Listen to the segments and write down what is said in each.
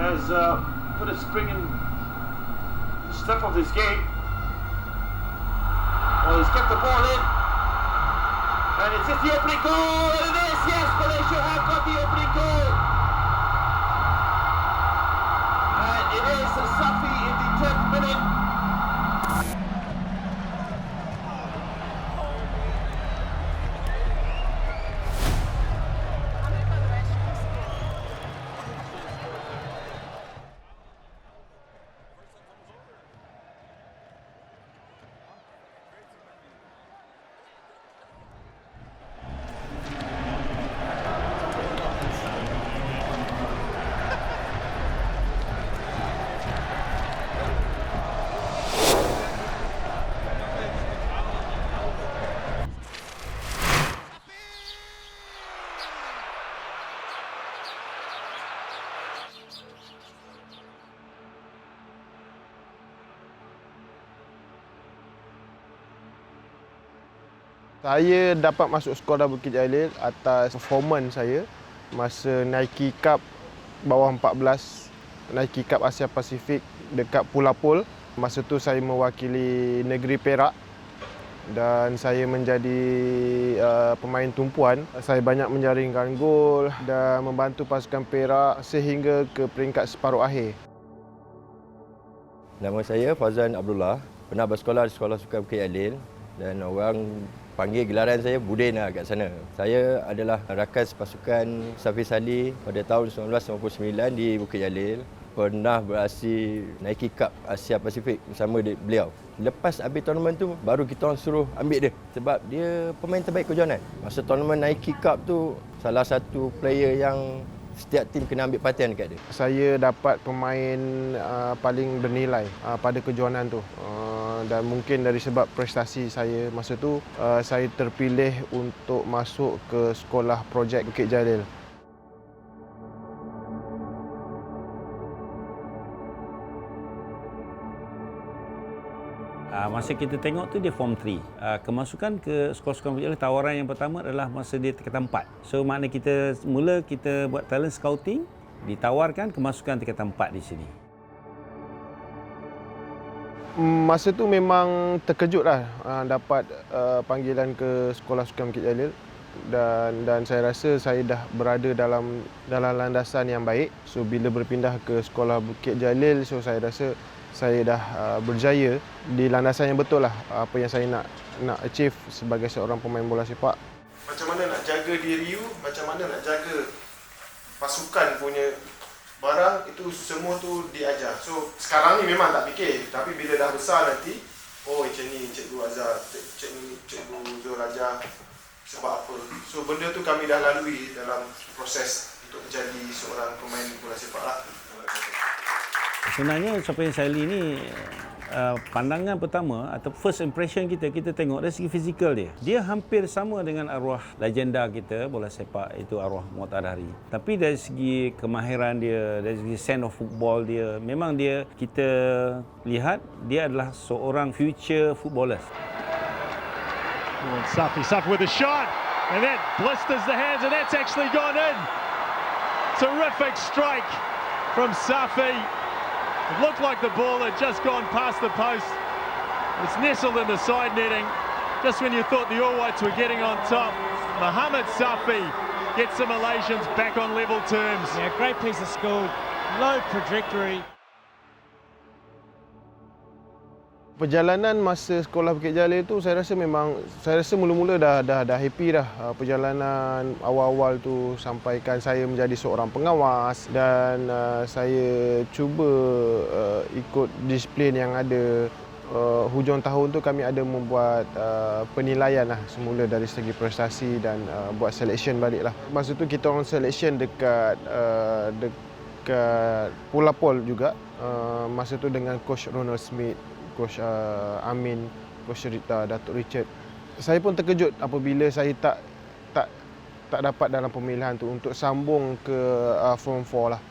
has put a spring in step of his game. Well, he's kept the ball in. And it's just the opening goal. And it is, yes, Malaysia have got the opening goal. And it is Safi in the 10th minute. Saya dapat masuk sekolah Bukit Jalil atas performance saya masa Nike Cup bawah 14, Nike Cup Asia Pasifik dekat Pulapul. Masa tu saya mewakili negeri Perak dan saya menjadi pemain tumpuan. Saya banyak menjaringkan gol dan membantu pasukan Perak sehingga ke peringkat separuh akhir. Nama saya Fazan Abdullah, pernah bersekolah di Sekolah Sukan Bukit Jalil dan orang panggil gelaran saya Budin lah kat sana. Saya adalah rakan pasukan Safi Salih pada tahun 1999 di Bukit Jalil. Pernah beraksi Nike Cup Asia Pasifik bersama beliau. Lepas habis tournament tu, baru kita orang suruh ambil dia. Sebab dia pemain terbaik kejohanan. Masa tournament Nike Cup tu, salah satu player yang setiap tim kena ambil perhatian dekat dia. Saya dapat pemain paling bernilai pada kejohanan tu. Dan mungkin dari sebab prestasi saya masa tu, saya terpilih untuk masuk ke sekolah projek Bukit Jalil. Masa kita tengok tu dia form 3. Kemasukan ke sekolah-sekolah Bukit Jalil, tawaran yang pertama adalah masa dia tingkatan 4. So makna kita buat talent scouting, ditawarkan kemasukan tingkatan 4 di sini. Masa tu memang terkejutlah dapat panggilan ke sekolah sukan Bukit Jalil dan saya rasa saya dah berada dalam landasan yang baik. So bila berpindah ke sekolah Bukit Jalil, so saya rasa saya dah berjaya di landasan yang betul lah, apa yang saya nak achieve sebagai seorang pemain bola sepak. Macam mana nak jaga diri you, macam mana nak jaga pasukan punya barang, itu semua tu diajar. So sekarang ni memang tak fikir, tapi bila dah besar nanti, oh macam ni Cikgu Azhar, Cikgu Zul ajar sebab apa. So benda tu kami dah lalui dalam proses untuk menjadi seorang pemain bola sepak lah. Sebenarnya Safi Salih ni pandangan pertama atau first impression kita tengok dari segi fizikal dia. Dia hampir sama dengan arwah legenda kita bola sepak, itu arwah Muhammad Adhari. Tapi dari segi kemahiran dia, dari segi sense of football dia, memang kita lihat dia adalah seorang future footballer. Safi with a shot and that blisters the hands and that's actually gone in. Terrific strike from Safi. It looked like the ball had just gone past the post. It's nestled in the side netting. Just when you thought the All Whites were getting on top, Mohamed Safi gets the Malaysians back on level terms. Yeah, great piece of skill, low trajectory. Perjalanan masa sekolah Bukit Jalil tu saya rasa mula-mula dah happy dah. Perjalanan awal-awal tu sampaikan saya menjadi seorang pengawas dan saya cuba ikut disiplin yang ada. Hujung tahun tu kami ada membuat penilaian lah semula dari segi prestasi dan buat selection balik lah. Masa tu kita orang selection dekat Pulapol juga. Masa tu dengan coach Ronald Smith, Coach Amin, Coach Rita, Datuk Richard. Saya pun terkejut apabila saya tak dapat dalam pemilihan tu untuk sambung ke Form 4 lah.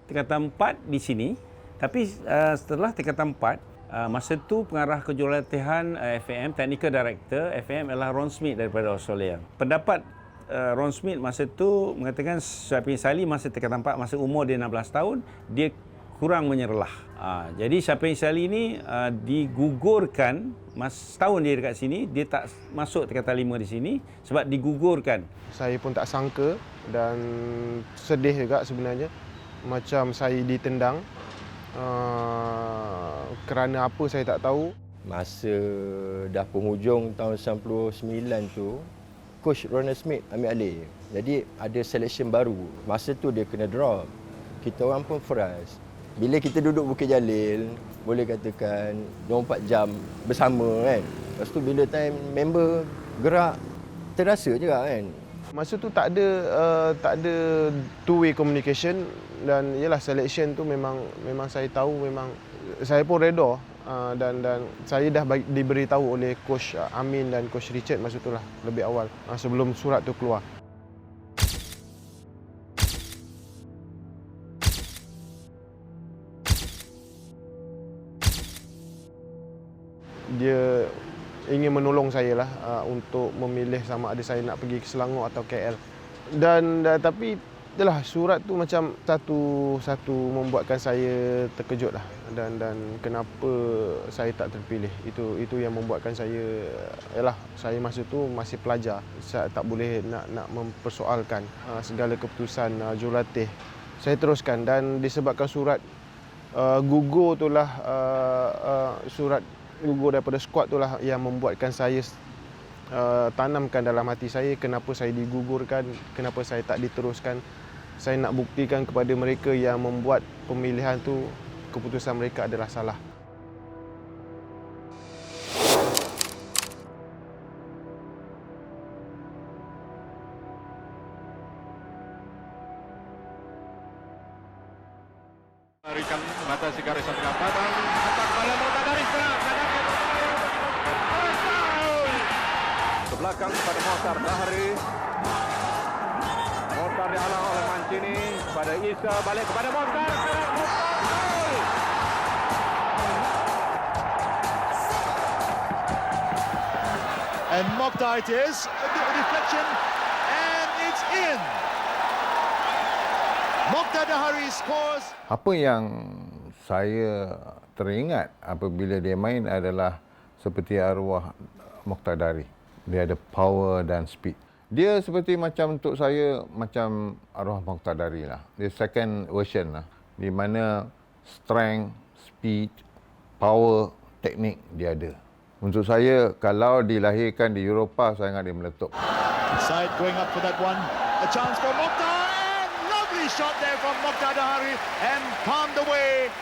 Tingkatan 4 di sini, tapi setelah tingkatan 4 Masa tu pengarah kejurulatihan FAM, Technical Director FAM ialah Ron Smith daripada Australia. Pendapat Ron Smith masa tu mengatakan Syafiq Sali masa tertampak masa umur dia 16 tahun, dia kurang menyerlah. Jadi Syafiq Sali ni digugurkan, setahun dia dekat sini, dia tak masuk tingkatan 5 di sini sebab digugurkan. Saya pun tak sangka dan sedih juga sebenarnya. Macam saya ditendang. Kerana apa saya tak tahu. Masa dah penghujung tahun 99 tu, Coach Ronald Smith ambil alih. Jadi ada selection baru. Masa tu dia kena drop. Kita orang pun frust. Bila kita duduk Bukit Jalil, boleh katakan 24 jam bersama kan. Lepas tu bila time member gerak, terasa juga kan. Masa tu tak ada two-way communication dan ialah selection tu memang saya tahu, memang saya pun reda dan saya dah diberitahu oleh Coach Amin dan Coach Richard masa tu lah, lebih awal sebelum surat tu keluar. Dia ingin menolong saya lah untuk memilih sama ada saya nak pergi ke Selangor atau KL. Dan tapi itulah surat tu macam satu membuatkan saya terkejut lah dan kenapa saya tak terpilih. Itu yang membuatkan saya, yalah, saya masa tu masih pelajar. Saya tak boleh nak mempersoalkan segala keputusan jurulatih. Saya teruskan dan disebabkan surat gugur itulah surat gugur daripada skuad itulah yang membuatkan saya tanamkan dalam hati saya kenapa saya digugurkan, kenapa saya tak diteruskan. Saya nak buktikan kepada mereka yang membuat pemilihan tu, keputusan mereka adalah salah. Berikan batasi garisan perempatan, hantar kembali Mokhtar dari serang. Ke belakang kepada Mokhtar Dahari. Mokhtar dihalang oleh Mancini, kepada Isa, balik kepada Mokhtar. And Mokhtar it is, a bit of deflection, and it's in. Mokhtar Dahari scores. Apa yang saya teringat apabila dia main adalah seperti arwah Mokhtar Dahari. Dia ada power dan speed. Dia seperti macam untuk saya macam arwah Mokhtar Dahari lah. Dia second version lah. Di mana strength, speed, power, teknik dia ada. Untuk saya, kalau dilahirkan di Eropah, saya ingat dia meletup. Side going up for that one. A chance for Mokhtar. And lovely shot there from Mokhtar Dahari and palmed away.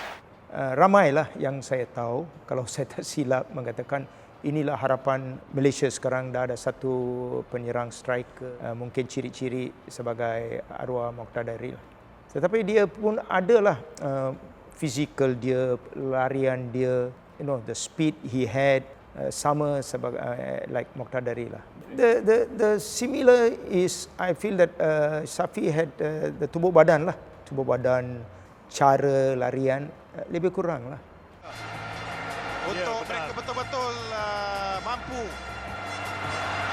Ramailah yang saya tahu, kalau saya tak silap mengatakan inilah harapan Malaysia sekarang, dah ada satu penyerang striker, mungkin ciri-ciri sebagai arwah Mokhtar Dahari. Tetapi dia pun adalah fizikal dia, larian dia, the speed he had, sama sebagai like Mokhtar Dahari lah. The similar is I feel that Safi had the tubuh badan, cara larian lebih kurang lah. Untuk mereka betul-betul mampu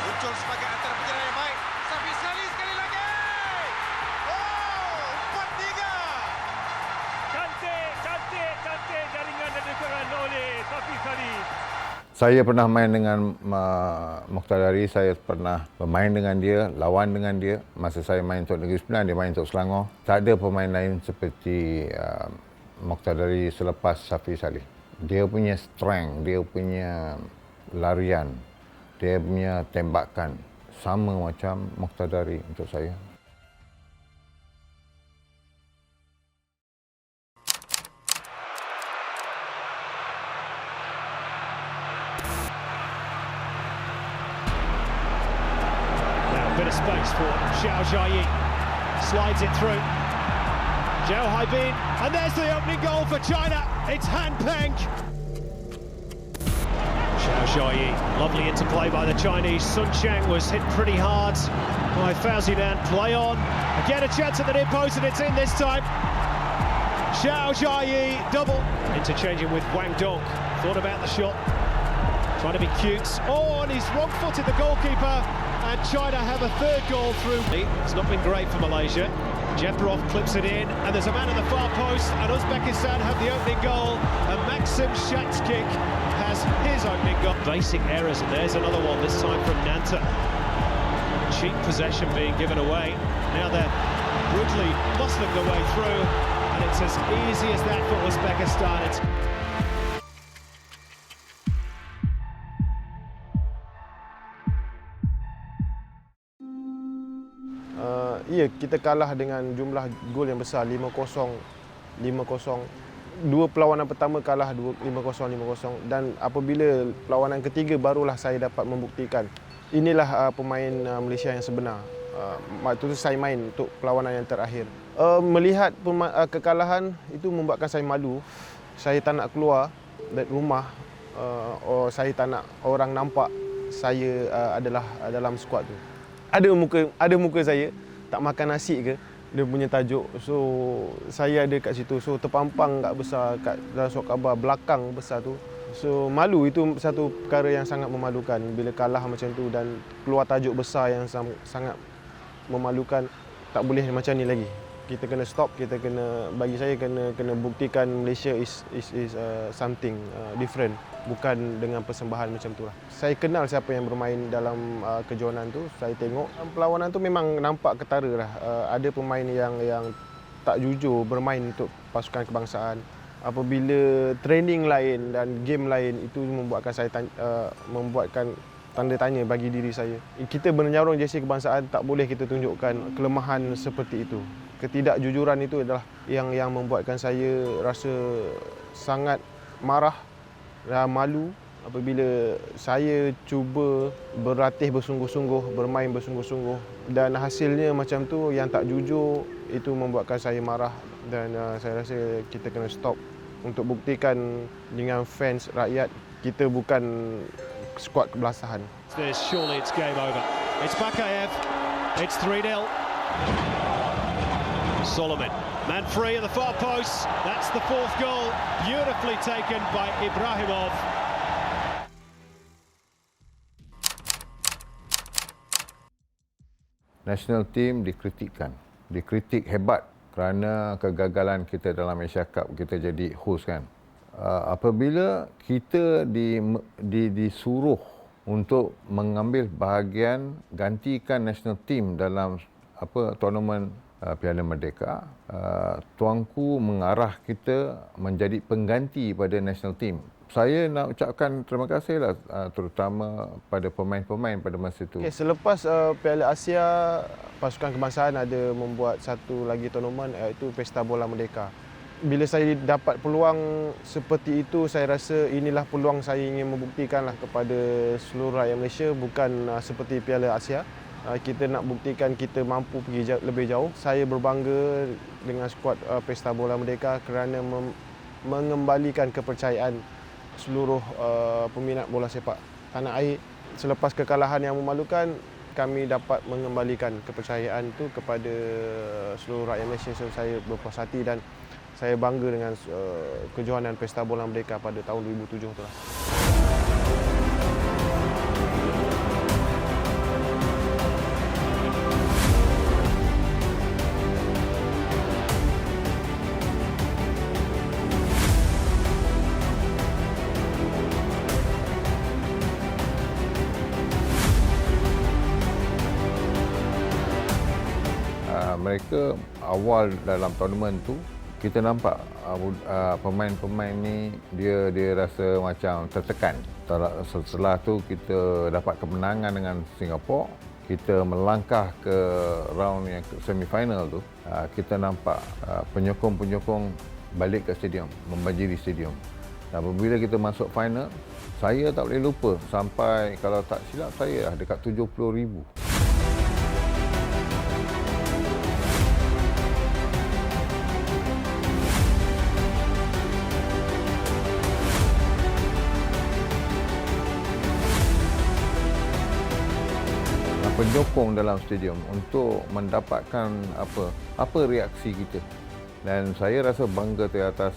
muncul sebagai antara penyerang yang baik. Safi Sali sekali lagi. Oh, 4-3. Cantik jaringan dan desaran oleh Safi Sali. Saya pernah main dengan Mokhtar Dahari, saya pernah bermain dengan dia, lawan dengan dia. Masa saya main untuk Negeri Sembilan, dia main untuk Selangor. Tak ada pemain lain seperti Mokhtar Dahari selepas Safi Sali. Dia punya strength, dia punya larian, dia punya tembakan sama macam Mokhtar Dahari untuk saya. Bit of space for Xiao Jiayi. Slides it through. Zhao Haibin, and there's the opening goal for China. It's Han Peng. Xiao Jiayi, lovely interplay by the Chinese. Sun Chang was hit pretty hard by Fauzidan. Play on. Again a chance at the near post, and it's in this time. Xiao Jiayi double. Interchanging with Wang Dong Thought about the shot. Trying to be cute. Oh, and he's wrong-footed the goalkeeper. And China have a third goal through. It's not been great for Malaysia. Jefterov clips it in, and there's a man at the far post, and Uzbekistan have the opening goal, and Maxim Shatskik has his opening goal. Basic errors, and there's another one, this time from Nanta. Cheap possession being given away. Now they're brutally muscling their way through, and it's as easy as that for Uzbekistan. It's Ya, kita kalah dengan jumlah gol yang besar, 5-0, 5-0. Dua perlawanan pertama kalah 5-0, 5-0. Dan apabila perlawanan ketiga barulah saya dapat membuktikan inilah pemain Malaysia yang sebenar. Waktu itu saya main untuk perlawanan yang terakhir. Melihat kekalahan itu membuatkan saya malu. Saya tak nak keluar dari rumah. Saya tak nak orang nampak saya adalah dalam skuad tu. Ada muka saya tak makan nasi ke, dia punya tajuk. So saya ada kat situ. So terpampang kat besar kat dalam surat khabar belakang besar tu. So malu, itu satu perkara yang sangat memalukan bila kalah macam tu dan keluar tajuk besar yang sangat memalukan. Tak boleh macam ni lagi. Kita kena stop, kita kena, bagi saya kena buktikan Malaysia is something different, bukan dengan persembahan macam tu lah. Saya kenal siapa yang bermain dalam kejohanan tu, saya tengok perlawanan tu memang nampak ketara lah. Ada pemain yang tak jujur bermain untuk pasukan kebangsaan. Apabila training lain dan game lain, itu membuatkan tanda tanya bagi diri saya. Kita menyarung jersey kebangsaan, tak boleh kita tunjukkan kelemahan seperti itu. Ketidakjujuran itu adalah yang membuatkan saya rasa sangat marah dan malu apabila saya cuba berlatih bersungguh-sungguh, bermain bersungguh-sungguh dan hasilnya macam tu, yang tak jujur, itu membuatkan saya marah. Dan saya rasa kita kena stop untuk buktikan dengan fans, rakyat, kita bukan skuad kebelasahan. Surely it's game over. It's Bakayev. It's 3-0. Solomon, man free at the far post. That's the fourth goal, beautifully taken by Ibrahimov. National team dikritik hebat kerana kegagalan kita dalam Asia Cup, kita jadi host kan. Apabila kita disuruh untuk mengambil bahagian gantikan national team dalam tournament Piala Merdeka, tuanku mengarah kita menjadi pengganti pada national team. Saya nak ucapkan terima kasihlah terutama pada pemain-pemain pada masa itu. Okay, selepas Piala Asia, pasukan kebangsaan ada membuat satu lagi tournament, iaitu Pesta Bola Merdeka. Bila saya dapat peluang seperti itu, saya rasa inilah peluang saya ingin membuktikanlah kepada seluruh rakyat Malaysia, bukan seperti Piala Asia. Kita nak buktikan kita mampu pergi lebih jauh. Saya berbangga dengan skuad Pesta Bola Merdeka kerana mengembalikan kepercayaan seluruh peminat bola sepak tanah air. Selepas kekalahan yang memalukan, kami dapat mengembalikan kepercayaan itu kepada seluruh rakyat Malaysia. So, saya berpuas hati dan saya bangga dengan kejohanan Pesta Bola Merdeka pada tahun 2007 tu lah. Mereka awal dalam tournament tu, kita nampak pemain-pemain ni dia rasa macam tertekan. Setelah tu kita dapat kemenangan dengan Singapura, kita melangkah ke round yang semi-final tu, kita nampak penyokong-penyokong balik ke stadium, membanjiri stadium. Dan apabila kita masuk final, saya tak boleh lupa sampai, kalau tak silap saya dekat 70,000. Penyokong dalam stadium untuk mendapatkan apa reaksi kita. Dan saya rasa bangga di atas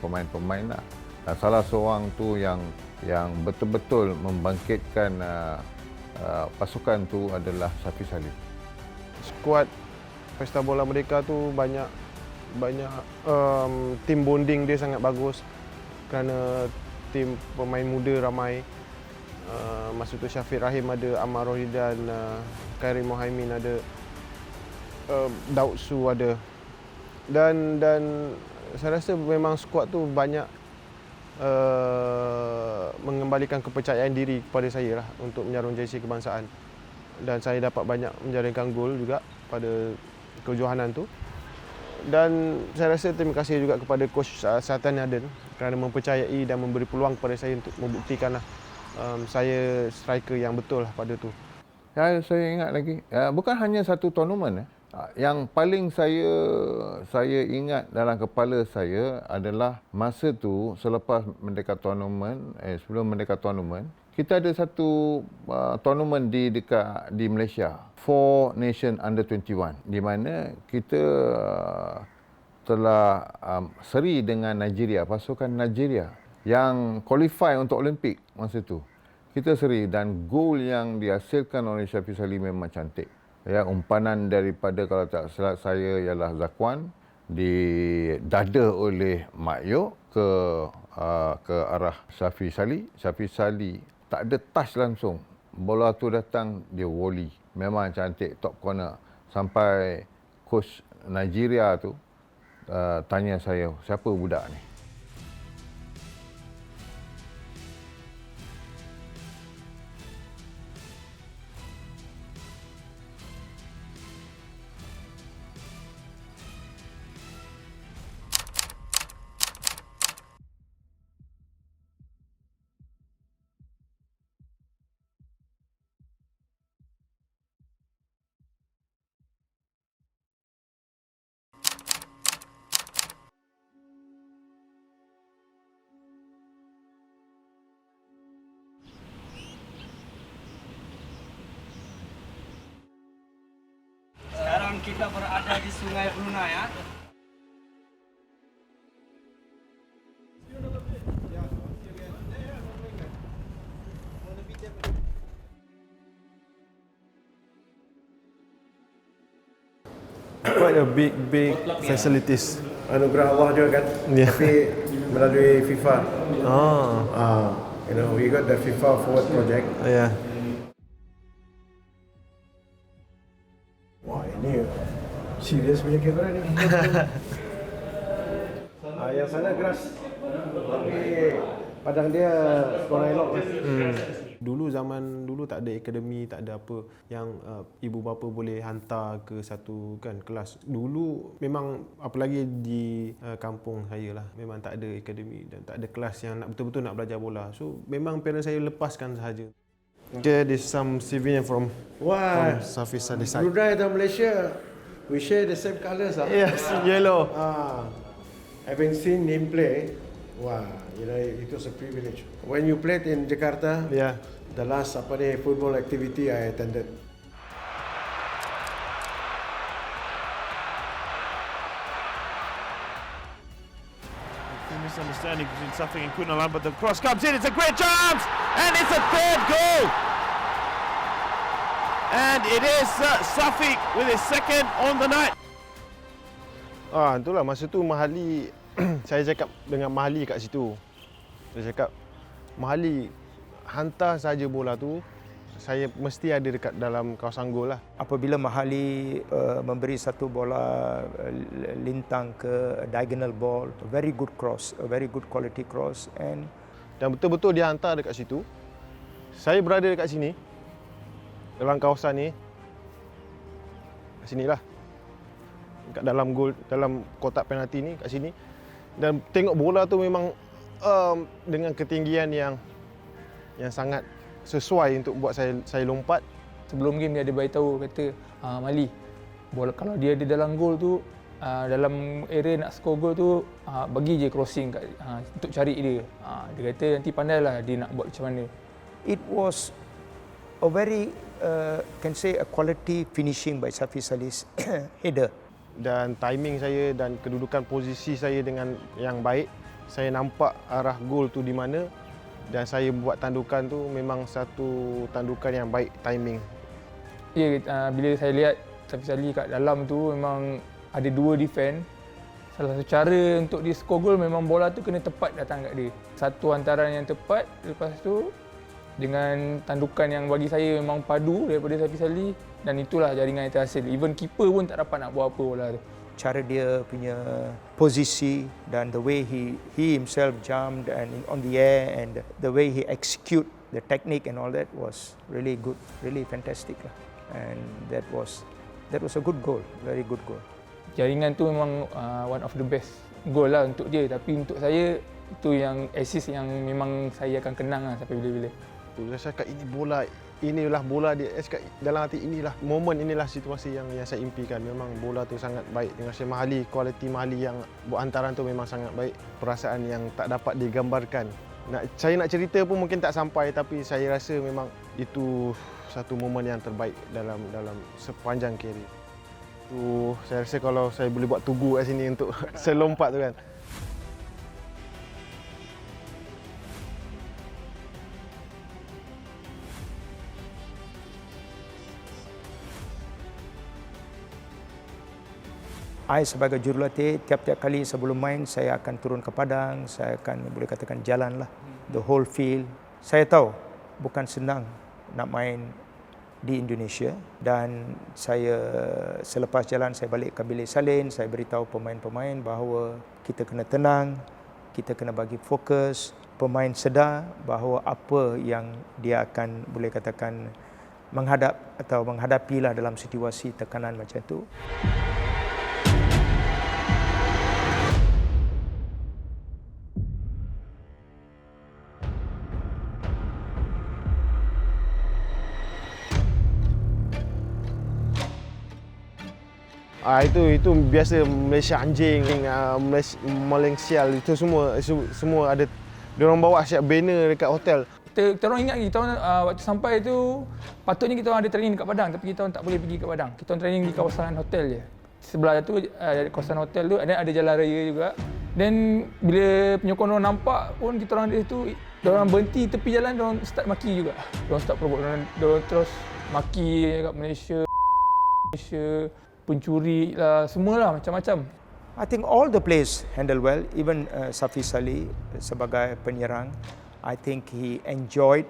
pemain-pemain lah. Salah seorang tu yang betul-betul membangkitkan pasukan tu adalah Safi Salih. Skuad Pesta Bola Merdeka tu banyak team bonding dia sangat bagus kerana tim pemain muda ramai. Masa tu Syafiq Rahim ada, Ammar Rohidan, Khairi Mohaimin ada, Daud Su ada. Dan saya rasa memang skuad tu banyak mengembalikan kepercayaan diri kepada saya lah untuk menyarung jersey kebangsaan. Dan saya dapat banyak menjaringkan gol juga pada kejohanan tu. Dan saya rasa terima kasih juga kepada coach Sultan Aden kerana mempercayai dan memberi peluang kepada saya untuk membuktikanlah saya striker yang betul lah pada tu. Ya, saya ingat lagi, bukan hanya satu tournament. Yang paling saya ingat dalam kepala saya adalah masa tu selepas Merdeka Tournament, sebelum Merdeka Tournament, kita ada satu tournament di Malaysia, Four Nation Under 21, di mana kita telah seri dengan Nigeria, pasukan Nigeria yang qualify untuk Olimpik masa tu. Kita seri dan gol yang dihasilkan oleh Syafiq Salih memang cantik. Ya, umpanan daripada, kalau tak salah saya, ialah Zakwan didada oleh Mak Yok ke arah Syafiq Salih. Syafiq Salih tak ada touch langsung. Bola tu datang, dia volley. Memang cantik, top corner. Sampai coach Nigeria tu tanya saya, siapa budak ni? Kita berada di Sungai Brunei ya. Quite a big facilities. Anugerah Allah juga kan. Yeah. Tapi melalui FIFA. Oh. We got the FIFA Forward Project. Yeah. Wah, ini serius punya kamera ni. Yang sana keras. Tapi padang dia kurang elok. Dulu zaman dulu tak ada akademi, tak ada apa yang ibu bapa boleh hantar ke satu kan kelas. Dulu memang apalagi di kampung saya lah, memang tak ada akademi dan tak ada kelas yang nak betul-betul nak belajar bola. So memang parents saya lepaskan sahaja. Okay, this some souvenir from Safi Salih side. Brunei dan Malaysia, we share the same colours. Yes, yellow. Having seen him play, it was a privilege. When you played in Jakarta, the last football activity I attended. Misunderstanding between Safi and Kunalan, but the cross comes in. It's a great chance, and it's a third goal. And it is Safi with his second on the night. Itulah masa tu Mahali saya cakap dengan Mahali kat situ. Saya cakap, Mahali hantar saja bola tu, saya mesti ada dekat dalam kawasan gol lah. Apabila Mahali memberi satu bola lintang ke diagonal ball, very good cross, a very good quality cross, dan betul-betul dia hantar dekat situ. Saya berada dekat sini, dalam kawasan ni, kat sinilah, kat dalam gol, dalam kotak penalti ni, kat sini. Dan tengok bola tu memang dengan ketinggian yang sangat sesuai untuk buat saya lompat. Sebelum game dia ada beritahu kata Mali, bola kalau dia di dalam gol tu, dalam area nak score gol tu, bagi je crossing untuk cari dia. Dia kata nanti pandailah dia nak buat macam mana. It was a very can say a quality finishing by Safi Salih's header. Dan timing saya dan kedudukan posisi saya dengan yang baik, Saya nampak arah gol tu di mana dan saya buat tandukan tu memang satu tandukan yang baik timing. Ya, bila saya lihat Safisali kat dalam tu memang ada dua defend. Salah satu cara untuk dia score gol memang bola tu kena tepat datang kat dia. Satu hantaran yang tepat, lepas tu dengan tandukan yang bagi saya memang padu daripada Safisali, dan itulah jaringan yang terhasil. Even keeper pun tak dapat nak buat apa bola tu. Cara dia punya posisi dan the way he himself jumped and on the air and the way he execute the technique and all that was really good, really fantastic lah. And that was a good goal, very good goal. Jaringan tu memang one of the best goal lah untuk dia, tapi untuk saya itu yang assist yang memang saya akan kenang lah sampai bila-bila. Saya cakap inilah bola dia. Saya cakap dalam hati inilah situasi yang saya impikan. Memang bola tu sangat baik dengan Syed Mahali, kualiti Mahali yang buat hantaran tu memang sangat baik. Perasaan yang tak dapat digambarkan. Saya nak cerita pun mungkin tak sampai, tapi saya rasa memang itu satu momen yang terbaik dalam sepanjang karier. Tu saya rasa kalau saya boleh buat tugu kat sini untuk selompat tu kan. Saya sebagai jurulatih, tiap-tiap kali sebelum main saya akan turun ke padang, saya akan boleh katakan jalan lah, the whole field. Saya tahu bukan senang nak main di Indonesia, dan saya selepas jalan saya balik ke bilik salin, saya beritahu pemain-pemain bahawa kita kena tenang, kita kena bagi fokus, pemain sedar bahawa apa yang dia akan boleh katakan menghadap atau menghadapilah dalam situasi tekanan macam itu. Itu biasa Malaysia anjing, Malaysia itu semua ada. Diorang bawa siap banner dekat hotel. Kita orang ingat kita orang waktu sampai tu patutnya kita orang ada training dekat padang, tapi kita orang tak boleh pergi ke padang. Kita orang training di kawasan hotel je. Sebelah tu kawasan hotel tu ada jalan raya juga. Dan bila penyokong orang nampak pun kita orang di situ, diorang berhenti tepi jalan, diorang start maki juga. Diorang start provoke, diorang terus maki kat Malaysia, pencuri lah, semualah macam-macam. I think all the players handle well, even Safisali sebagai penyerang. I think he enjoyed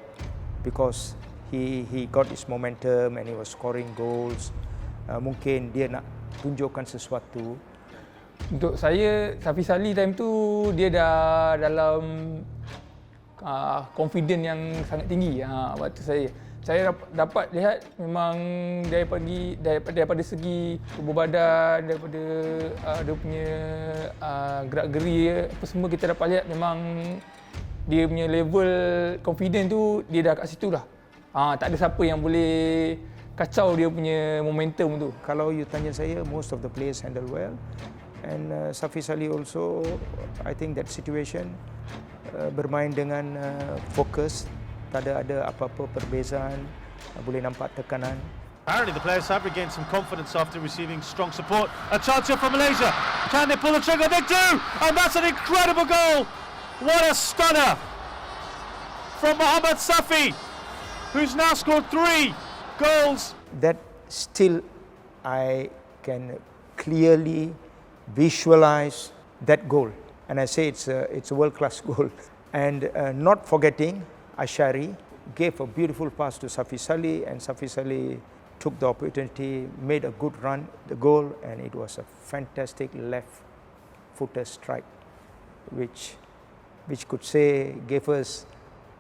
because he got his momentum and he was scoring goals. Mungkin dia nak tunjukkan sesuatu. Untuk saya, Safisali time tu dia dah dalam confident yang sangat tinggi waktu saya. Saya dapat lihat memang daripada segi tubuh badan, daripada dia punya gerak-geri apa semua, kita dapat lihat memang dia punya level confident tu dia dah kat situ dah. Tak ada siapa yang boleh kacau dia punya momentum tu. Kalau you tanya saya, most of the players handle well, and Safisali also, I think that situation bermain dengan fokus. Tak ada apa-apa perbezaan, boleh nampak tekanan. Apparently the players have regained some confidence after receiving strong support. A chance here for Malaysia. Can they pull the trigger? They do! And that's an incredible goal! What a stunner from Mohammad Safi, who's now scored 3 goals. That still I can clearly visualize that goal. And I say it's a world-class goal. And not forgetting, Ashari gave a beautiful pass to Safisali, and Safisali took the opportunity, made a good run, the goal, and it was a fantastic left-footer strike, which could say gave us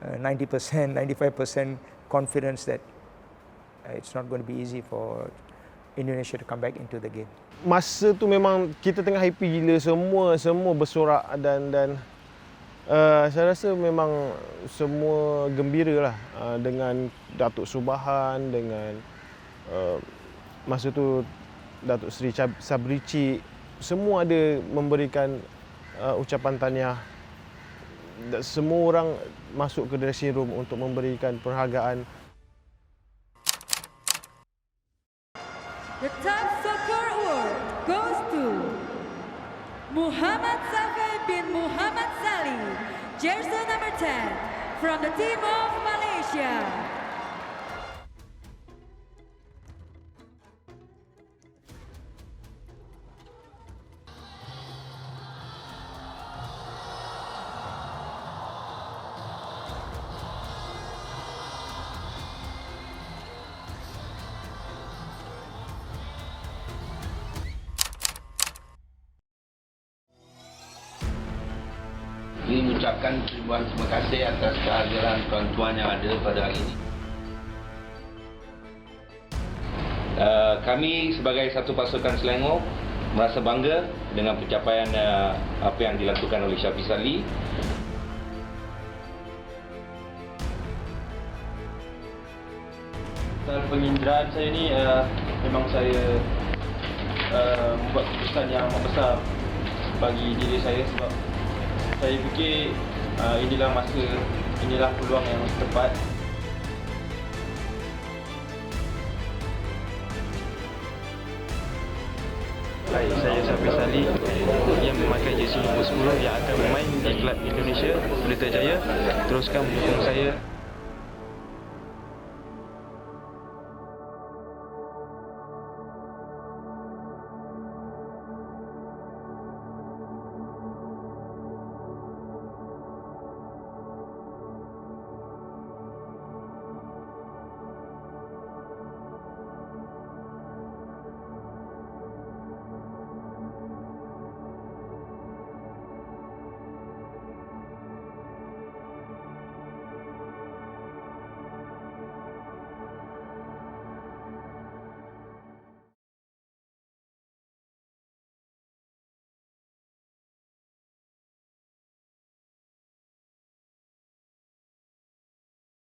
90%, 95% confidence that it's not going to be easy for Indonesia to come back into the game. Masa tu memang kita tengah happy gila, semua bersorak dan saya rasa memang semua gembira lah dengan Datuk Subahan, dengan masa tu Datuk Seri Sabrici, semua ada memberikan ucapan tahniah. Semua orang masuk ke dressing room untuk memberikan penghargaan. The Top Soccer Award goes to Muhammad Safi bin Muhammad Safi. jersey number 10 from the team of Malaysia. Ingin mengucapkan ribuan terima kasih atas kehadiran tuan-tuan yang ada pada hari ini. Kami sebagai satu pasukan Selangor merasa bangga dengan pencapaian apa yang dilakukan oleh Shafiz Ali. Dalam penginderaan saya ni memang saya membuat keputusan yang amat besar bagi diri saya sebab saya fikir inilah masa, inilah peluang yang tepat. Hai, saya Shafiz Ali yang memakai jersey nombor 10 yang akan bermain di klub Indonesia Pelita Jaya. Teruskan mendukung saya